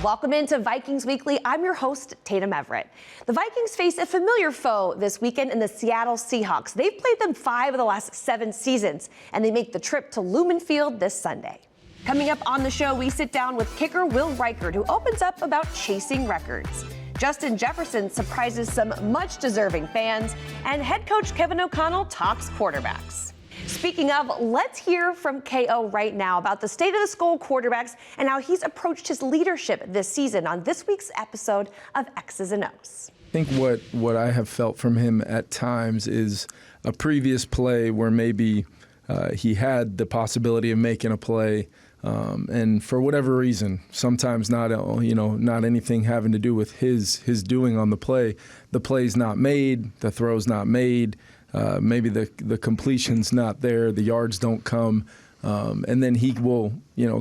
Welcome into Vikings Weekly. I'm your host, Tatum Everett. The Vikings face a familiar foe this weekend in the Seattle Seahawks. They've played them 5 of the last 7 seasons, and they make the trip to Lumen Field this Sunday. Coming up on the show, we sit down with kicker Will Reichard, who opens up about chasing records. Justin Jefferson surprises some much-deserving fans, and head coach Kevin O'Connell talks quarterbacks. Speaking of, let's hear from KO right now about the state of the school quarterbacks and how he's approached his leadership this season on this week's episode of X's and O's. I think what I have felt from him at times is a previous play where maybe he had the possibility of making a play, and for whatever reason, sometimes not anything having to do with his doing on the play's not made, the throw's not made. Maybe the completion's not there, the yards don't come, and then he will,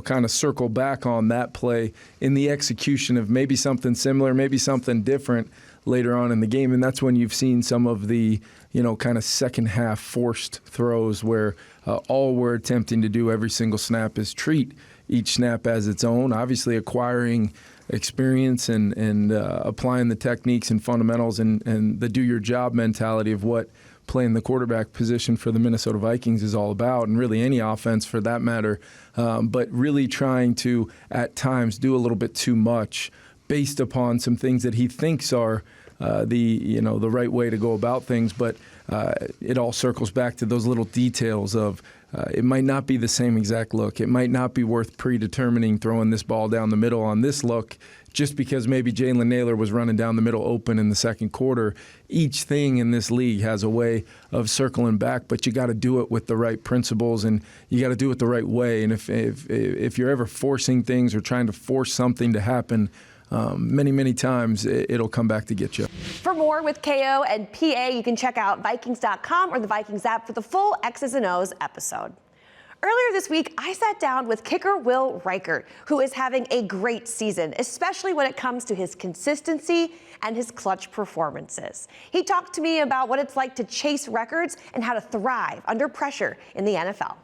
kind of circle back on that play in the execution of maybe something similar, maybe something different later on in the game, and that's when you've seen some of the, kind of second half forced throws where all we're attempting to do every single snap is treat each snap as its own, obviously acquiring experience and applying the techniques and fundamentals and the do-your-job mentality of what playing the quarterback position for the Minnesota Vikings is all about, and really any offense for that matter, but really trying to, at times, do a little bit too much based upon some things that he thinks are the right way to go about things, but it all circles back to those little details of it might not be the same exact look. It might not be worth predetermining throwing this ball down the middle on this look just because maybe Jalen Naylor was running down the middle open in the second quarter. Each thing in this league has a way of circling back, but you got to do it with the right principles and you got to do it the right way. And if you're ever forcing things or trying to force something to happen, many times it'll come back to get you. For more with KO and PA, you can check out Vikings.com or the Vikings app for the full X's and O's episode. Earlier this week, I sat down with kicker Will Reichard, who is having a great season, especially when it comes to his consistency and his clutch performances. He talked to me about what it's like to chase records and how to thrive under pressure in the NFL.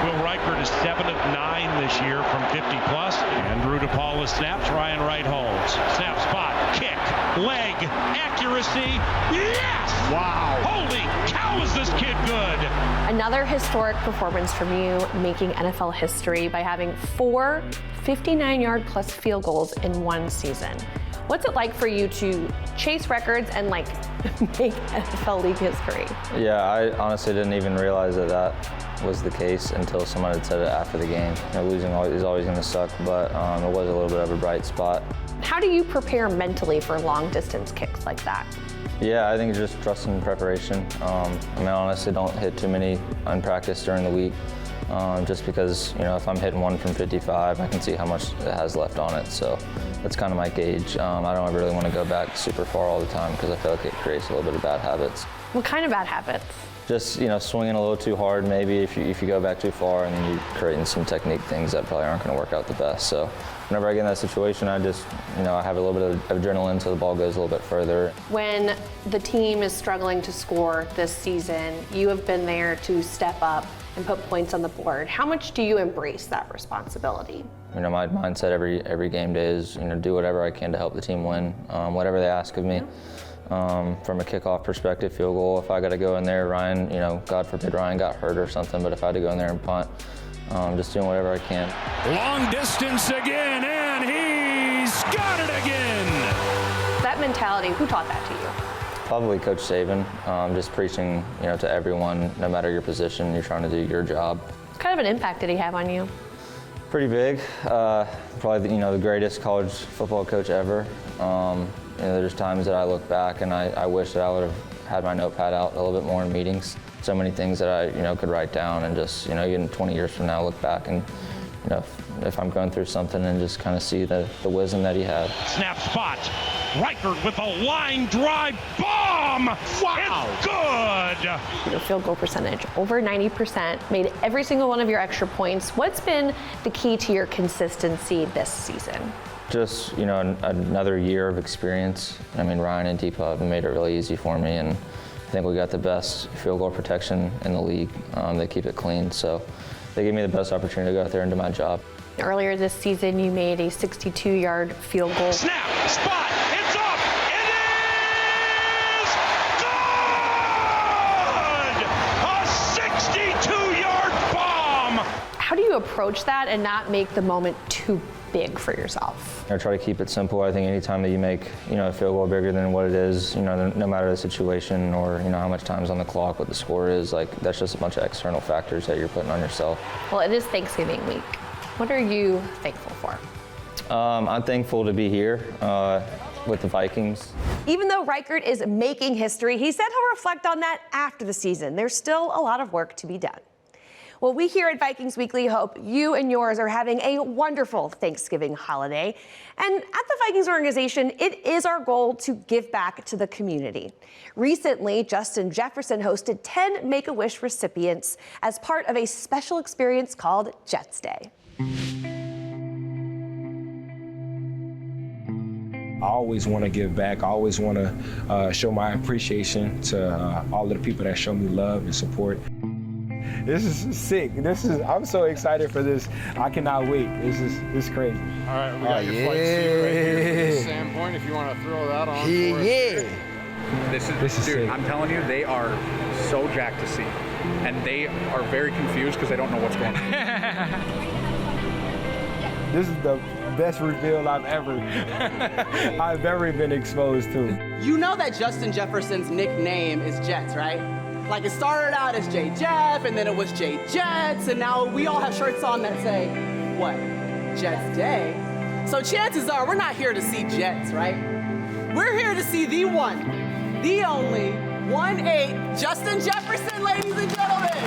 Will Reichard is 7 of 9 this year from 50+. Andrew DePaula snaps. Ryan Wright holds. Snap, spot, kick, leg, accuracy. Yes! Wow! Holy cow, is this kid good? Another historic performance from you, making NFL history by having 4 59-yard-plus field goals in one season. What's it like for you to chase records and make NFL league history? Yeah, I honestly didn't even realize that was the case until someone had said it after the game. Losing is always going to suck, but it was a little bit of a bright spot. How do you prepare mentally for long-distance kicks like that? Yeah, I think just trust in preparation. I honestly don't hit too many unpracticed during the week, just because, if I'm hitting one from 55, I can see how much it has left on it. So that's kind of my gauge. I don't ever really want to go back super far all the time because I feel like it creates a little bit of bad habits. What kind of bad habits? Just, swinging a little too hard maybe if you go back too far, and then you're creating some technique things that probably aren't going to work out the best. So whenever I get in that situation, I just, I have a little bit of adrenaline so the ball goes a little bit further. When the team is struggling to score this season, you have been there to step up and put points on the board. How much do you embrace that responsibility? My mindset every game day is, do whatever I can to help the team win, whatever they ask of me. From a kickoff perspective, field goal, if I got to go in there, Ryan, God forbid Ryan got hurt or something, but if I had to go in there and punt, just doing whatever I can. Long distance again, and he's got it again! That mentality, who taught that to you? Probably Coach Saban, just preaching, to everyone, no matter your position, you're trying to do your job. What kind of an impact did he have on you? Pretty big. Probably, the greatest college football coach ever. There's times that I look back and I wish that I would have had my notepad out a little bit more in meetings. So many things that I, could write down and just, even 20 years from now, look back and, if I'm going through something and just kind of see the wisdom that he had. Snap, spot. Reichard with a line drive bomb. Wow. It's good. Your field goal percentage, over 90%, made every single one of your extra points. What's been the key to your consistency this season? Just, another year of experience. Ryan and Deepa have made it really easy for me, and I think we got the best field goal protection in the league. They keep it clean, so they gave me the best opportunity to go out there and do my job. Earlier this season, you made a 62-yard field goal. Snap, spot, it's up, it is good! A 62-yard bomb! How do you approach that and not make the moment too big for yourself? I try to keep it simple. I think anytime that you make, a field goal bigger than what it is, no matter the situation or, how much time's on the clock, what the score is, that's just a bunch of external factors that you're putting on yourself. Well, it is Thanksgiving week. What are you thankful for? I'm thankful to be here with the Vikings. Even though Reichard is making history, he said he'll reflect on that after the season. There's still a lot of work to be done. Well, we here at Vikings Weekly hope you and yours are having a wonderful Thanksgiving holiday. And at the Vikings organization, it is our goal to give back to the community. Recently, Justin Jefferson hosted 10 Make-A-Wish recipients as part of a special experience called Jets Day. I always want to give back. I always want to show my appreciation to all of the people that show me love and support. This is sick. I'm so excited for this. I cannot wait. This is crazy. All right, we got your flight suit right here from this standpoint. If you want to throw that on for us. This is sick. dude, I'm telling you, they are so jacked to see. And they are very confused because they don't know what's going on. This is the best reveal I've ever been exposed to. You know that Justin Jefferson's nickname is Jets, right? Like it started out as J Jeff, and then it was J Jets, and now we all have shirts on that say, what? Jets Day. So chances are we're not here to see Jets, right? We're here to see the one, the only, 1-8 Justin Jefferson, ladies and gentlemen.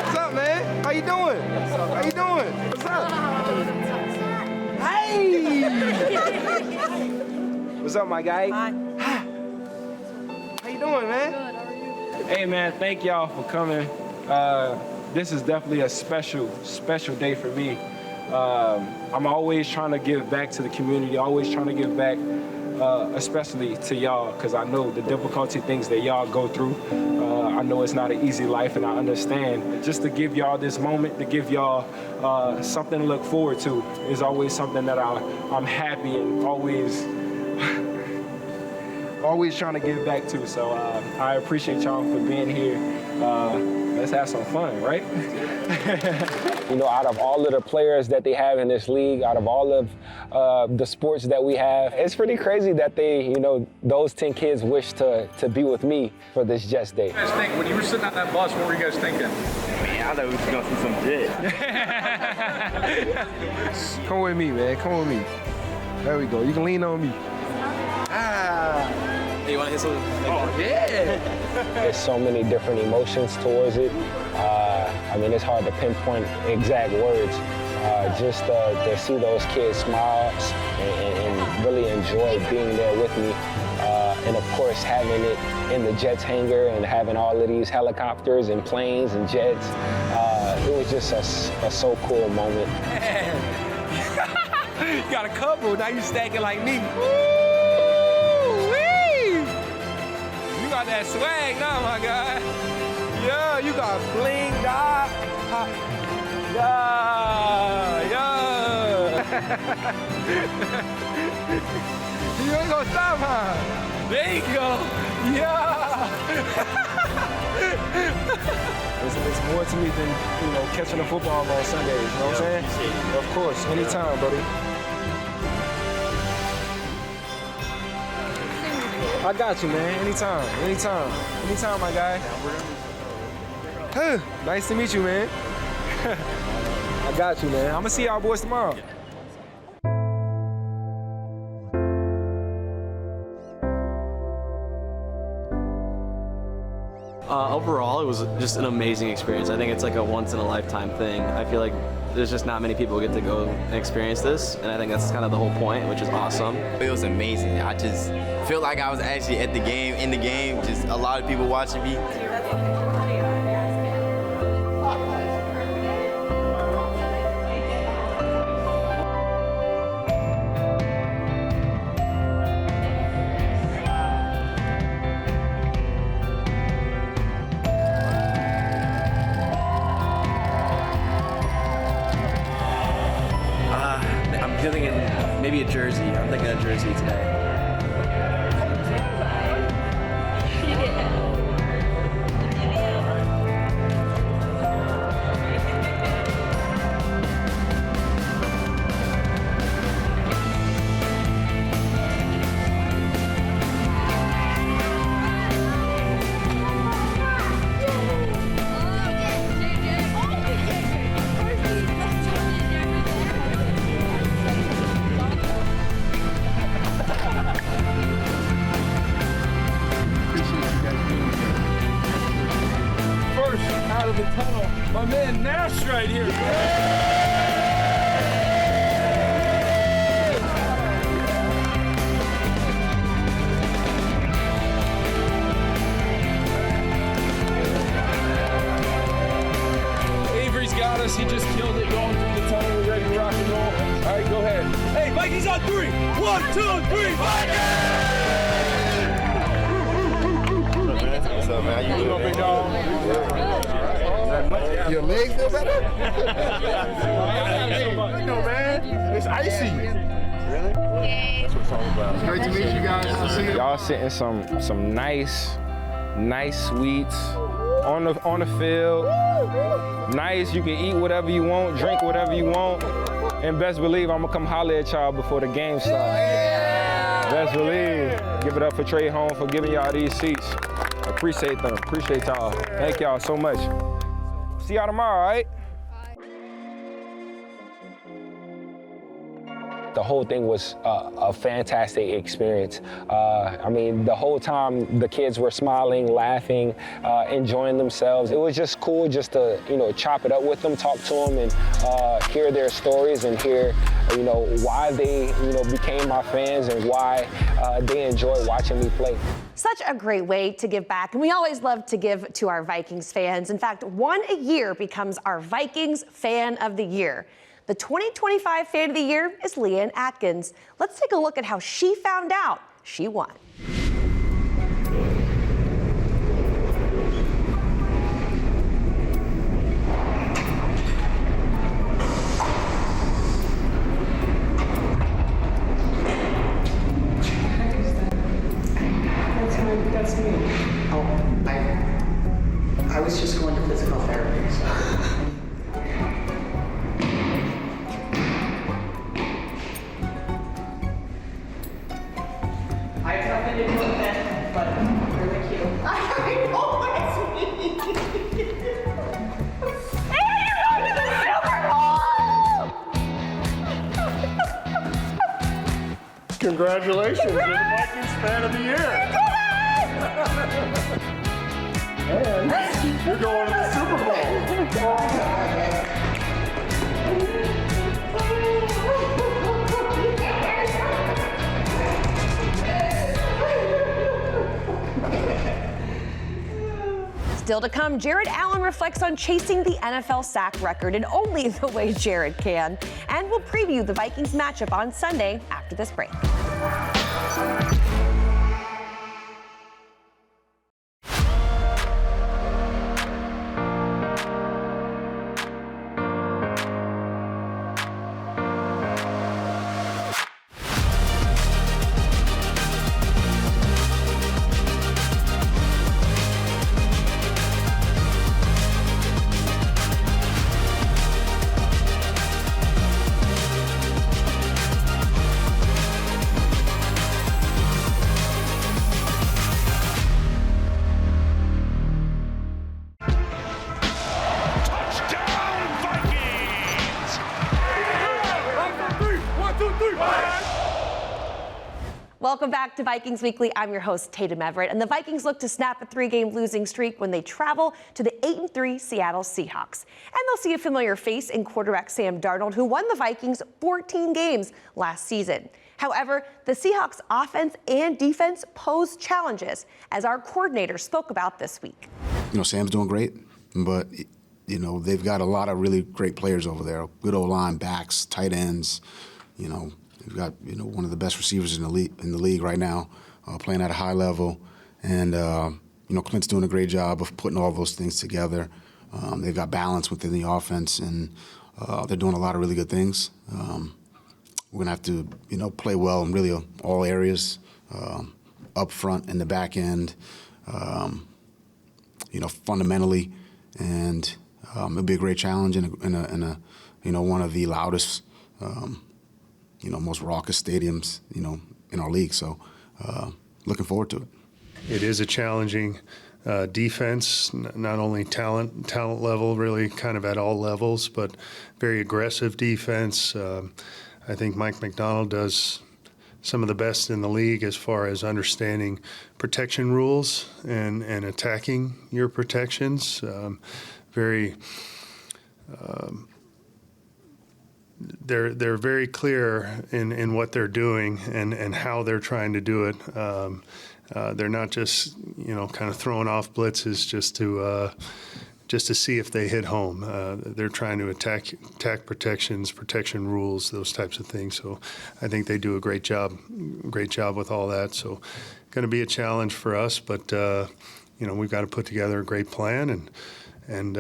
What's up, man? How you doing? How you doing? What's up? Hey! What's up, my guy? Hi. How you doing, man? Good. How are you? Hey, man. Thank y'all for coming. This is definitely a special day for me. I'm always trying to give back to the community. Always trying to give back, especially to y'all, because I know the difficulty things that y'all go through. I know it's not an easy life, and I understand. Just to give y'all this moment, to give y'all something to look forward to is always something that I'm happy and always trying to give back to. So I appreciate y'all for being here. Let's have some fun, right? Out of all of the players that they have in this league, out of all of the sports that we have, it's pretty crazy that they, those 10 kids wish to be with me for this Jets Day. What do you guys think? When you were sitting on that bus, what were you guys thinking? Man, I thought we was going to see some Jets. Come with me, man. Come with me. There we go. You can lean on me. Hey, you want to hit something? Oh, yeah. There's so many different emotions towards it. It's hard to pinpoint exact words. Just to see those kids smile and really enjoy being there with me. And of course, having it in the Jets hangar and having all of these helicopters and planes and jets. It was just a so cool moment. You got a couple, now you stacking like me. You got that swag now, my guy. Yeah, you got bling, dog. Yeah. You ain't gonna stop, huh? There you go. Yeah. It's more to me than, catching a football on Sundays, you know what I'm saying? Of course, anytime, buddy. I got you, man. Anytime, my guy. Nice to meet you, man. I got you, man. I'm gonna see y'all boys tomorrow. Overall, it was just an amazing experience. I think it's like a once-in-a-lifetime thing. I feel like there's just not many people get to go and experience this, and I think that's kind of the whole point, which is awesome. It was amazing. I just feel like I was actually at the game, in the game, just a lot of people watching me. jersey today. Out of the tunnel, my man Nash right here. Avery's got us. He just killed it going through the tunnel. We're ready to rock and roll. All right, go ahead. Hey, Vikings on 3. 1, 2, 3, Vikings! What's up, man? How you doing, big dog? Your legs feel better? No, man. It's icy. Really? That's what it's all about. It's great to meet you guys. Y'all sitting some nice suites on the field. Nice. You can eat whatever you want, drink whatever you want, and best believe I'm gonna come holler at y'all before the game starts. Best believe. Give it up for Trey Home for giving y'all these seats. Appreciate them. Appreciate y'all. Thank y'all so much. See y'all tomorrow, all right? The whole thing was a fantastic experience. I mean, the whole time the kids were smiling, laughing, enjoying themselves. It was just cool just to, chop it up with them, talk to them, and hear their stories and hear, why they, became my fans and why they enjoy watching me play. Such a great way to give back, and we always love to give to our Vikings fans. In fact, one a year becomes our Vikings Fan of the Year. The 2025 Fan of the Year is Leanne Atkins. Let's take a look at how she found out she won. That's me. Oh, I was just going to physical therapy, so. I have nothing to do with that, but really cute. I know, it's me. Hey, you're going to the Super Bowl! Congratulations, you're the Vikings Fan of the Year. And you're going to the Super Bowl. Still to come, Jared Allen reflects on chasing the NFL sack record in only the way Jared can. And we'll preview the Vikings matchup on Sunday after this break. Welcome back to Vikings Weekly. I'm your host, Tatum Everett, and the Vikings look to snap a 3-game losing streak when they travel to the 8-3 Seattle Seahawks. And they'll see a familiar face in quarterback Sam Darnold, who won the Vikings 14 games last season. However, the Seahawks offense and defense pose challenges, as our coordinator spoke about this week. Sam's doing great, but they've got a lot of really great players over there. Good O-line, backs, tight ends. We've got one of the best receivers in the league right now, playing at a high level, and Clint's doing a great job of putting all those things together. They've got balance within the offense, and they're doing a lot of really good things. We're going to have to, play well in really all areas, up front and the back end, fundamentally, and it'll be a great challenge in a one of the loudest, most raucous stadiums, in our league. So, looking forward to it. It is a challenging defense, not only talent level, really kind of at all levels, but very aggressive defense. I think Mike McDonald does some of the best in the league as far as understanding protection rules and attacking your protections. They're very clear in what they're doing and how they're trying to do it. They're not just kind of throwing off blitzes just to see if they hit home. They're trying to attack protections, protection rules, those types of things. So I think they do a great job with all that. So going to be a challenge for us, but we've got to put together a great plan and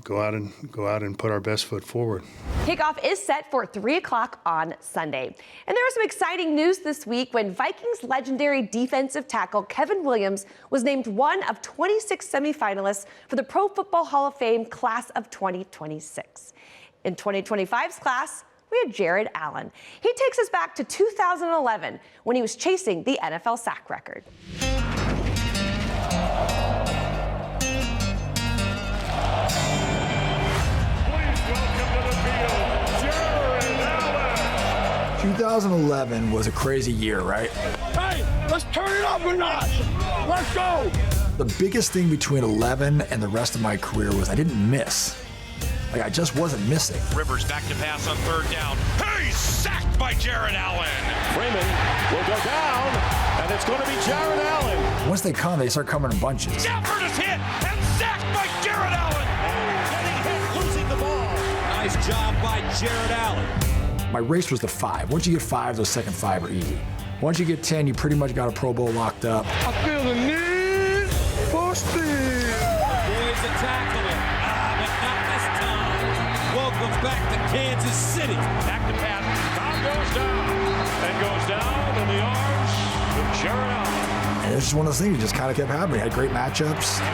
go out and put our best foot forward. Kickoff is set for 3 o'clock on Sunday. And there was some exciting news this week when Vikings legendary defensive tackle Kevin Williams was named one of 26 semifinalists for the Pro Football Hall of Fame class of 2026. In 2025's class, we had Jared Allen. He takes us back to 2011 when he was chasing the NFL sack record. 2011 was a crazy year, right? Hey, let's turn it up a notch. Let's go. The biggest thing between 11 and the rest of my career was I didn't miss. I just wasn't missing. Rivers back to pass on 3rd down. He's sacked by Jared Allen. Freeman will go down, and it's going to be Jared Allen. Once they come, they start coming in bunches. Stafford is hit and sacked by Jared Allen. Getting hit, losing the ball. Nice job by Jared Allen. My race was the 5. Once you get 5, those second 5 are easy. Once you get 10, you pretty much got a Pro Bowl locked up. I feel the need for speed. Boys are tackling, but not this time. Welcome back to Kansas City. Back to pass. Tom goes down and goes down in the arms of Jared Allen. And it's just one of those things that just kind of kept happening. I had great matchups. And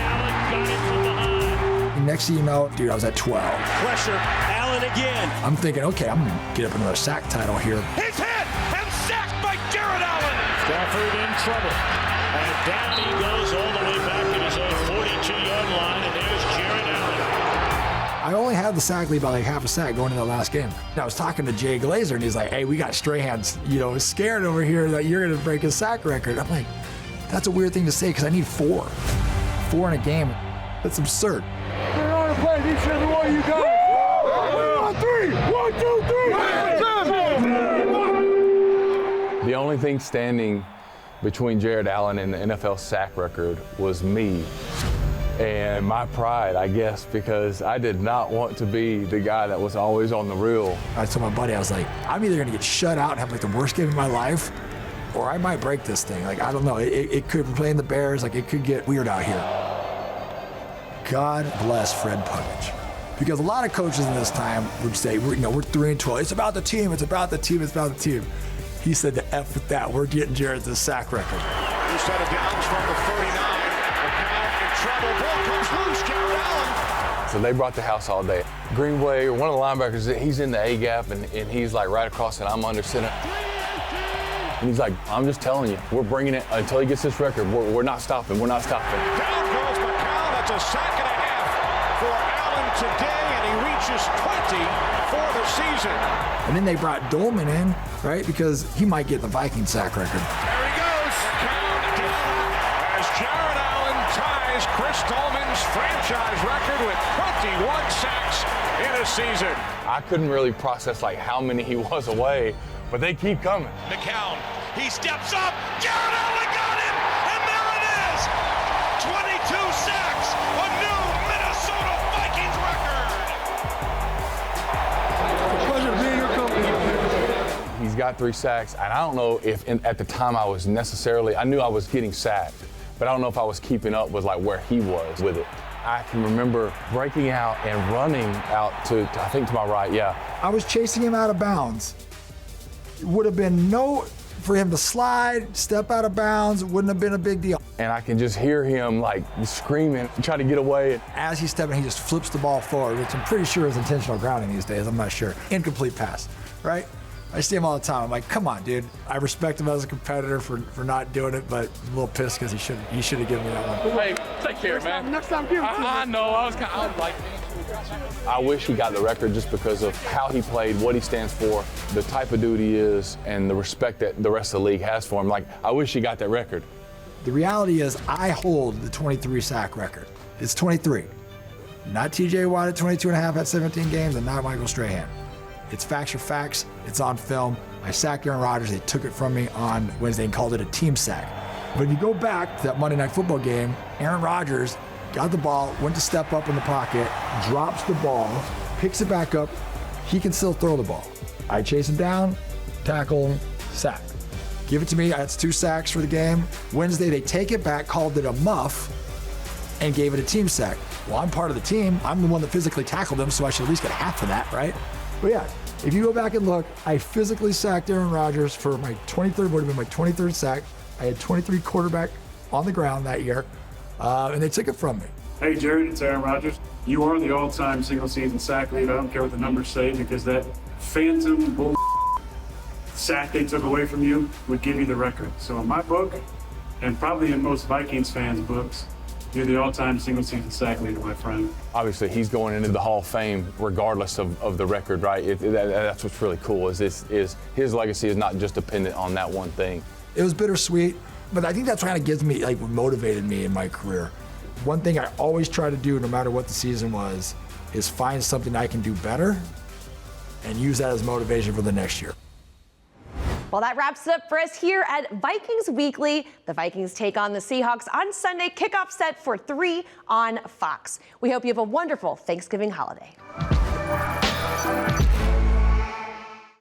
Allen got it from behind. Next thing you know, dude, I was at 12. Pressure, Allen again. I'm thinking, okay, I'm going to get up another sack title here. He's hit and sacked by Jared Allen. Stafford in trouble. And down he goes all the way back to his own 42-yard line, and there's Jared Allen. I only had the sack lead by like half a sack going into the last game. I was talking to Jay Glazer, and he's like, hey, we got Strahan's, scared over here that you're going to break his sack record. I'm like, that's a weird thing to say because I need 4. 4 in a game. That's absurd. We're on to play each and every one of you guys. 1, 2, 3. The only thing standing between Jared Allen and the NFL sack record was me and my pride, I guess, because I did not want to be the guy that was always on the reel. I told my buddy, I was like, I'm either going to get shut out and have like the worst game of my life, or I might break this thing. Like, I don't know. It could, playing the Bears, like it could get weird out here. God bless Fred Puckett. Because a lot of coaches in this time would say, we're 3-12. It's about the team. It's about the team. It's about the team. He said to F with that. We're getting Jared the sack record. New set of downs from the 39. McCown in trouble. Ball comes loose. Jared Allen. So they brought the house all day. Greenway, one of the linebackers, he's in the A gap and he's like right across and I'm under center. And he's like, I'm just telling you, we're bringing it until he gets this record. We're not stopping. We're not stopping. Down goes McCown. That's a sack and a half for Allen today, and he reaches 20 for the season. And then they brought Dolman in, right? Because he might get the Viking sack record. There he goes. Count down as Jared Allen ties Chris Dolman's franchise record with 21 sacks in a season. I couldn't really process like how many he was away, but they keep coming. McCown, he steps up. Jared Allen got him, and there it is. 22 sacks, a new Minnesota Vikings record. It's a pleasure to be in your company. He's got 3 sacks, and I don't know if at the time I knew I was getting sacked, but I don't know if I was keeping up with like where he was with it. I can remember breaking out and running out to I think to my right, yeah. I was chasing him out of bounds, Would have been for him to slide, step out of bounds, wouldn't have been a big deal. And I can just hear him like screaming, trying to get away. As he's stepping, he just flips the ball forward, which I'm pretty sure is intentional grounding these days. I'm not sure. Incomplete pass, right? I see him all the time. I'm like, come on, dude. I respect him as a competitor for not doing it, but I'm a little pissed because he should have given me that one. Hey, take care, man. Next time, give it to me. I know. I was like, I wish he got the record just because of how he played, what he stands for, the type of dude he is, and the respect that the rest of the league has for him. Like, I wish he got that record. The reality is I hold the 23 sack record. It's 23. Not TJ Watt at 22 and a half at 17 games, and not Michael Strahan. It's facts are facts. It's on film. I sacked Aaron Rodgers. They took it from me on Wednesday and called it a team sack. But if you go back to that Monday Night Football game, Aaron Rodgers got the ball, went to step up in the pocket, drops the ball, picks it back up. He can still throw the ball. I chase him down, tackle him, sack. Give it to me. That's 2 sacks for the game. Wednesday, they take it back, called it a muff, and gave it a team sack. Well, I'm part of the team. I'm the one that physically tackled him, so I should at least get half of that, right? But yeah, if you go back and look, I physically sacked Aaron Rodgers for my 23rd, would have been my 23rd sack. I had 23 quarterback on the ground that year, and they took it from me. Hey, Jared, it's Aaron Rodgers. You are the all-time single-season sack leader. I don't care what the numbers say, because that phantom bull sack they took away from you would give you the record. So in my book, and probably in most Vikings fans' books, you're the all-time single-season sack leader, my friend. Obviously, he's going into the Hall of Fame regardless of the record, right? That's what's really cool is his legacy is not just dependent on that one thing. It was bittersweet, but I think that's kind of gives me, like, what motivated me in my career. One thing I always try to do, no matter what the season was, is find something I can do better and use that as motivation for the next year. Well, that wraps it up for us here at Vikings Weekly. The Vikings take on the Seahawks on Sunday, kickoff set for 3 on Fox. We hope you have a wonderful Thanksgiving holiday.